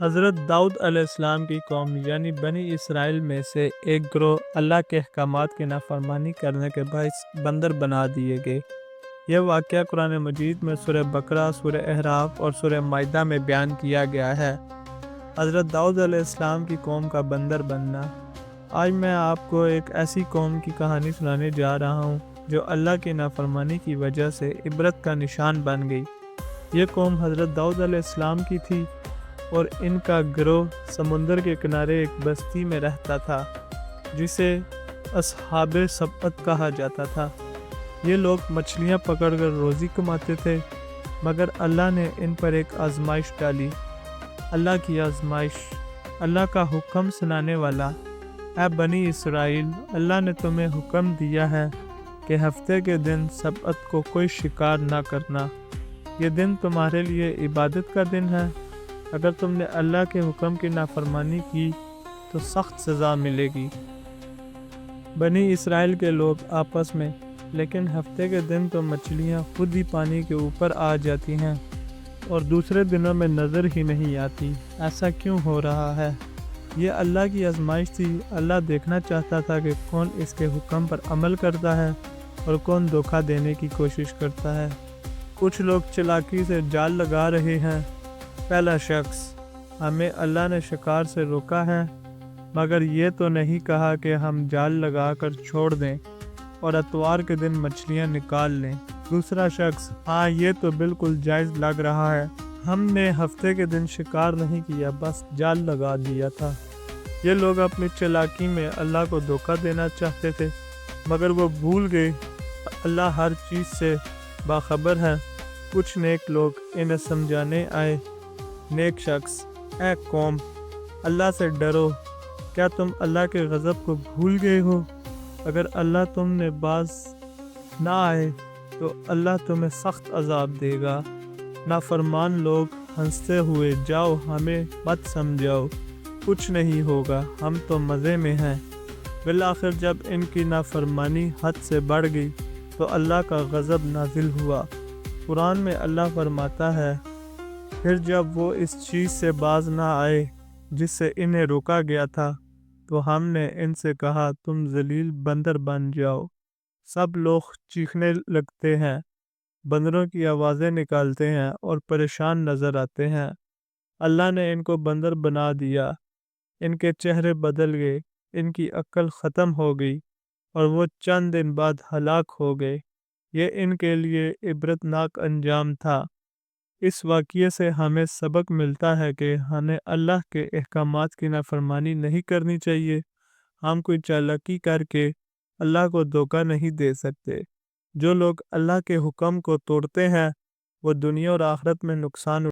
حضرت داؤد علیہ السلام کی قوم یعنی بنی اسرائیل میں سے ایک گروہ اللہ کے احکامات کی نافرمانی کرنے کے باعث بندر بنا دیے گئے۔ یہ واقعہ قرآن مجید میں سورہ بقرہ، سورہ اعراف اور سورہ مائدہ میں بیان کیا گیا ہے۔ حضرت داؤد علیہ السلام کی قوم کا بندر بننا۔ آج میں آپ کو ایک ایسی قوم کی کہانی سنانے جا رہا ہوں جو اللہ کی نافرمانی کی وجہ سے عبرت کا نشان بن گئی۔ یہ قوم حضرت داؤد علیہ السلام کی تھی اور ان کا گروہ سمندر کے کنارے ایک بستی میں رہتا تھا جسے اصحاب سبت کہا جاتا تھا۔ یہ لوگ مچھلیاں پکڑ کر روزی کماتے تھے، مگر اللہ نے ان پر ایک آزمائش ڈالی۔ اللہ کی آزمائش، اللہ کا حکم سنانے والا۔ اے بنی اسرائیل، اللہ نے تمہیں حکم دیا ہے کہ ہفتے کے دن سبت کو کوئی شکار نہ کرنا۔ یہ دن تمہارے لیے عبادت کا دن ہے۔ اگر تم نے اللہ کے حکم کی نافرمانی کی تو سخت سزا ملے گی۔ بنی اسرائیل کے لوگ آپس میں، لیکن ہفتے کے دن تو مچھلیاں خود ہی پانی کے اوپر آ جاتی ہیں اور دوسرے دنوں میں نظر ہی نہیں آتی۔ ایسا کیوں ہو رہا ہے؟ یہ اللہ کی آزمائش تھی۔ اللہ دیکھنا چاہتا تھا کہ کون اس کے حکم پر عمل کرتا ہے اور کون دھوکہ دینے کی کوشش کرتا ہے۔ کچھ لوگ چالاکی سے جال لگا رہے ہیں۔ پہلا شخص، ہمیں اللہ نے شکار سے روکا ہے، مگر یہ تو نہیں کہا کہ ہم جال لگا کر چھوڑ دیں اور اتوار کے دن مچھلیاں نکال لیں۔ دوسرا شخص، ہاں یہ تو بالکل جائز لگ رہا ہے، ہم نے ہفتے کے دن شکار نہیں کیا، بس جال لگا دیا تھا۔ یہ لوگ اپنی چالاکی میں اللہ کو دھوکہ دینا چاہتے تھے، مگر وہ بھول گئے اللہ ہر چیز سے باخبر ہے۔ کچھ نیک لوگ انہیں سمجھانے آئے۔ نیک شخص، اے قوم، اللہ سے ڈرو، کیا تم اللہ کے غضب کو بھول گئے ہو؟ اگر اللہ تم نے باز نہ آئے تو اللہ تمہیں سخت عذاب دے گا۔ نافرمان لوگ ہنستے ہوئے، جاؤ ہمیں مت سمجھاؤ، کچھ نہیں ہوگا، ہم تو مزے میں ہیں۔ بالآخر جب ان کی نافرمانی حد سے بڑھ گئی تو اللہ کا غضب نازل ہوا۔ قرآن میں اللہ فرماتا ہے، پھر جب وہ اس چیز سے باز نہ آئے جس سے انہیں روکا گیا تھا تو ہم نے ان سے کہا تم ذلیل بندر بن جاؤ۔ سب لوگ چیخنے لگتے ہیں، بندروں کی آوازیں نکالتے ہیں اور پریشان نظر آتے ہیں۔ اللہ نے ان کو بندر بنا دیا، ان کے چہرے بدل گئے، ان کی عقل ختم ہو گئی اور وہ چند دن بعد ہلاک ہو گئے۔ یہ ان کے لیے عبرت ناک انجام تھا۔ اس واقعے سے ہمیں سبق ملتا ہے کہ ہمیں اللہ کے احکامات کی نافرمانی نہیں کرنی چاہیے۔ ہم کوئی چالاکی کر کے اللہ کو دھوکہ نہیں دے سکتے۔ جو لوگ اللہ کے حکم کو توڑتے ہیں وہ دنیا اور آخرت میں نقصان